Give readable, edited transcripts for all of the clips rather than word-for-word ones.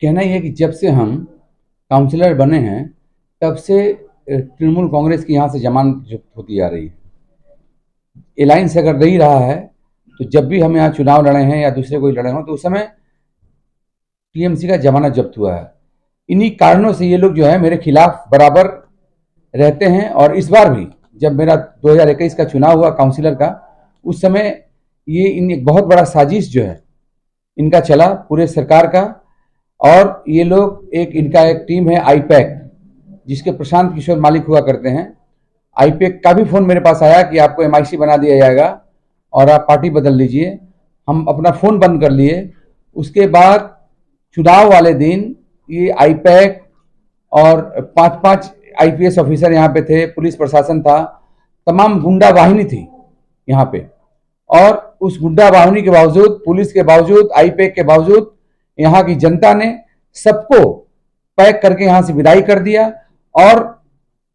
कहना ये है कि जब से हम काउंसलर बने हैं तब से तृणमूल कांग्रेस की यहाँ से जमानत जब्त होती जा रही है। अलायंस अगर नहीं रहा है तो जब भी हम यहाँ चुनाव लड़े हैं या दूसरे कोई लड़े हों तो उस समय टीएमसी का जमानत जब्त हुआ है। इन्हीं कारणों से ये लोग जो है मेरे खिलाफ बराबर रहते हैं। और इस बार भी जब मेरा 2021 का चुनाव हुआ काउंसिलर का, उस समय ये एक बहुत बड़ा साजिश जो है इनका चला पूरे सरकार का। और ये लोग इनका एक टीम है आईपैक, जिसके प्रशांत किशोर मालिक हुआ करते हैं। आईपैक का भी फोन मेरे पास आया कि आपको एमआईसी बना दिया जाएगा और आप पार्टी बदल लीजिए। हम अपना फोन बंद कर लिए। उसके बाद चुनाव वाले दिन ये आईपैक और 5-5 आईपीएस ऑफिसर यहाँ पे थे, पुलिस प्रशासन था, तमाम गुंडा वाहिनी थी यहाँ पे। और उस गुंडा वाहिनी के बावजूद, पुलिस के बावजूद, आईपैक के बावजूद यहाँ की जनता ने सबको पैक करके यहाँ से विदाई कर दिया। और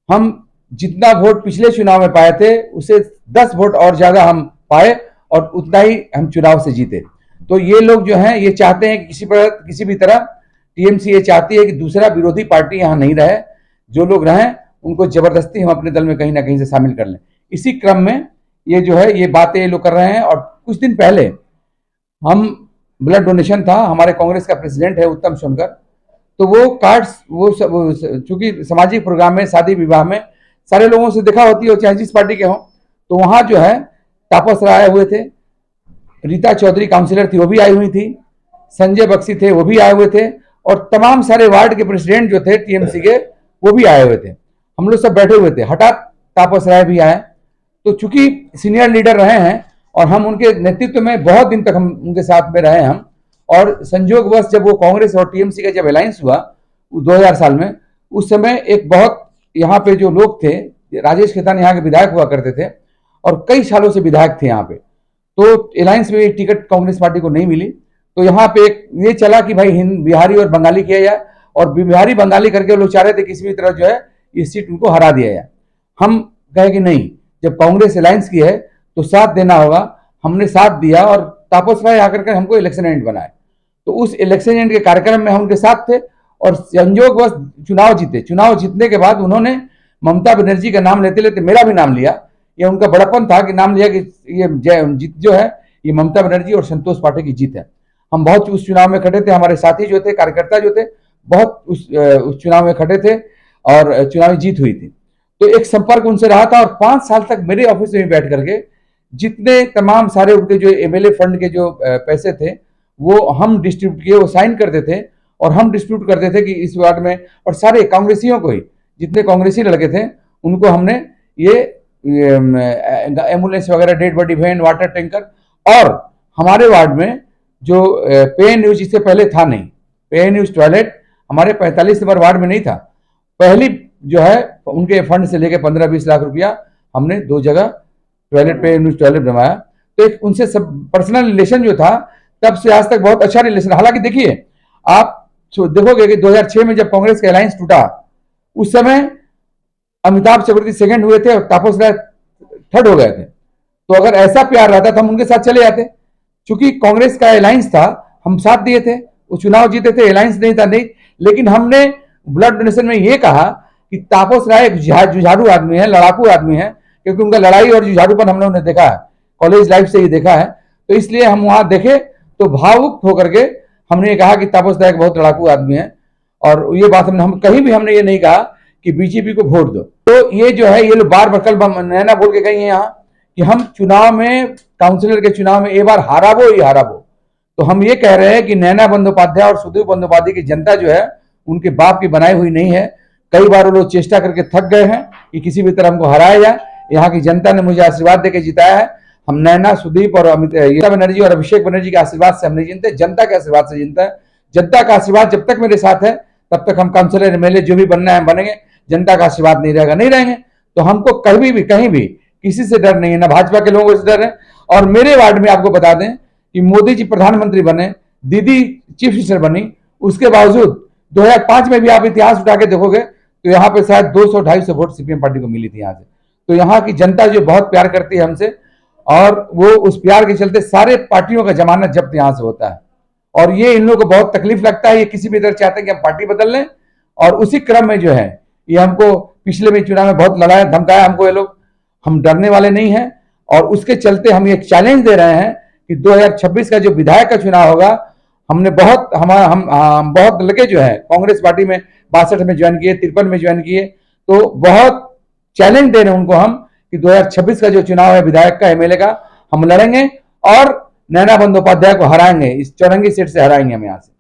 हम जितना वोट पिछले चुनाव में पाए थे उसे 10 वोट और ज्यादा हम पाए और उतना ही हम चुनाव से जीते। तो ये लोग जो हैं ये चाहते हैं कि किसी भी तरह टीएमसी ये चाहती है कि दूसरा विरोधी पार्टी यहाँ नहीं रहे। जो लोग रहें उनको जबरदस्ती हम अपने दल में कहीं ना कहीं से शामिल कर लें। इसी क्रम में ये जो है ये बातें ये लोग कर रहे हैं। और कुछ दिन पहले हम ब्लड डोनेशन था, हमारे कांग्रेस का प्रेसिडेंट है उत्तम सोनकर, तो वो कार्ड्स चूंकि सामाजिक प्रोग्राम में, शादी विवाह में सारे लोगों से देखा होती है, चाहे जिस पार्टी के हों, तो वहां जो है तापस राय आए हुए थे, रीता चौधरी काउंसिलर थी वो भी आई हुई थी, संजय बख्शी थे वो भी आए हुए थे, और तमाम सारे वार्ड के प्रेसिडेंट जो थे टीएमसी के वो भी आए हुए थे। हम लोग सब बैठे हुए थे, हठात तापस राय भी आए। तो चूंकि सीनियर लीडर रहे हैं और हम उनके नेतृत्व में बहुत दिन तक हम उनके साथ में रहे हम, और संजोगवश जब वो कांग्रेस और टीएमसी का जब अलायंस हुआ 2000 साल में, उस समय एक बहुत यहाँ पे जो लोग थे, राजेश खेतान यहाँ के विधायक हुआ करते थे और कई सालों से विधायक थे यहाँ पे, तो अलायंस में टिकट कांग्रेस पार्टी को नहीं मिली। तो यहाँ पे एक ये चला कि भाई बिहारी और बंगाली किया जाए, और बिहारी बंगाली करके लोग चाह रहे थे किसी भी तरह जो है ये सीट उनको हरा दिया जाए। हम कहे कि नहीं, जब कांग्रेस अलायंस की है तो साथ देना होगा। हमने साथ दिया और तापस राय आकर के हमको इलेक्शन एजेंट बनाए। तो उस इलेक्शन एजेंट के कार्यक्रम में हम उनके साथ थे और संयोगवश चुनाव जीते। चुनाव जीतने के बाद उन्होंने ममता बनर्जी का नाम लेते लेते मेरा भी नाम लिया। ये उनका बड़प्पन था कि नाम लिया कि ये जीत जो है ये ममता बनर्जी और संतोष पाठक की जीत है। हम बहुत उस चुनाव में खड़े थे, हमारे साथी जो थे, कार्यकर्ता जो थे, बहुत उस चुनाव में खड़े थे और चुनावी जीत हुई थी। तो एक संपर्क उनसे रहा था और 5 साल तक मेरे ऑफिस में बैठ करके जितने तमाम सारे उनके जो एमएलए फंड के जो पैसे थे वो हम डिस्ट्रीब्यूट किए, वो साइन करते थे और हम डिस्ट्रीब्यूट करते थे कि इस वार्ड में, और सारे कांग्रेसियों को ही, जितने कांग्रेसी लड़के थे उनको हमने ये एम्बुलेंस वगैरह, dead body van, water tanker, और हमारे वार्ड में जो पे न्यूज इससे पहले था नहीं, पे न्यूज टॉयलेट हमारे 45 नंबर वार्ड में नहीं था। पहली जो है उनके फंड से लेके 15-20 लाख रुपया हमने 2 जगह टॉयलेट पे न्यूज टॉयलेट बनवाया। तो एक उनसे सब पर्सनल रिलेशन जो था तब से आज तक बहुत अच्छा रिलेशन। हालांकि देखिए आप देखोगे कि 2006 में जब कांग्रेस का अलायंस टूटा उस समय अमिताभ चक्रवर्ती सेकंड हुए थे और तापस राय थर्ड हो गए थे। तो अगर ऐसा प्यार रहता तो हम उनके साथ चले जाते। चूंकि कांग्रेस का अलायंस था, हम साथ दिए थे, वो चुनाव जीते थे, अलायंस नहीं था नहीं। लेकिन हमने ब्लड डोनेशन में ये कहा कि तापस राय एक जुझारू आदमी है, लड़ाकू आदमी है, क्योंकि उनका लड़ाई और जुझारूपन हमने उन्हें देखा है, कॉलेज लाइफ से ही देखा है। तो इसलिए हम वहां देखे तो भावुक होकर के हमने ये कहा कि तापस राय एक बहुत लड़ाकू आदमी है। और ये बात हम कहीं भी हमने ये नहीं कहा कि बीजेपी को वोट दो। तो ये जो है ये लोग बार बार कल नैना बोल के गई है यहाँ कि हम चुनाव में, काउंसिलर के चुनाव में एक बार हाराबो ही हाराबो। तो हम ये कह रहे हैं कि नैना बंदोपाध्याय और सुदीप बंदोपाध्याय की जनता जो है उनके बाप की बनाई हुई नहीं है। कई बार वो लोग चेष्टा करके थक गए हैं कि किसी भी तरह हमको हराया जाए। यहाँ की जनता ने मुझे आशीर्वाद देकर जिताया है। हम नैना, सुदीप और ममता बनर्जी और अभिषेक बनर्जी के आशीर्वाद से हम नहीं जीतते, जनता के आशीर्वाद से जीतता है। जनता का आशीर्वाद जब तक मेरे साथ है तब तक हम काउंसिलर, एमएलए जो भी बनना है बनेंगे। जनता का आशीर्वाद नहीं रहेगा, नहीं रहेंगे। तो हमको कभी भी कहीं भी किसी से डर नहीं है, ना भाजपा के लोगों से डर है। और मेरे वार्ड में आपको बता दें कि मोदी जी प्रधानमंत्री बने, दीदी चीफ मिनिस्टर बनी, उसके बावजूद 2005 में भी आप इतिहास उठा के देखोगे तो यहाँ पे शायद 200-250 वोट सीपीएम पार्टी को मिली थी यहाँ से। तो यहाँ की जनता जो बहुत प्यार करती है हमसे, और वो उस प्यार के चलते सारे पार्टियों का जमानत जब्त यहाँ से होता है। और ये इन लोगों को बहुत तकलीफ लगता है। ये किसी भी तरह चाहते हैं कि हम पार्टी बदल लें, और उसी क्रम में जो है ये हमको पिछले में चुनाव में बहुत लड़ाया धमकाया हमको ये लोग। हम डरने वाले नहीं हैं, और उसके चलते हम एक चैलेंज दे रहे हैं कि 2026 का जो विधायक का चुनाव होगा, हमने बहुत हम बहुत लड़के जो है कांग्रेस पार्टी में 62 में ज्वाइन किए, 53 में ज्वाइन किए, तो बहुत चैलेंज दे रहे हैं उनको हम कि 2026 का जो चुनाव है विधायक का, एमएलए का, हम लड़ेंगे और नैना बंदोपाध्याय को हराएंगे, इस चौरंगी सीट से हराएंगे हम यहाँ से।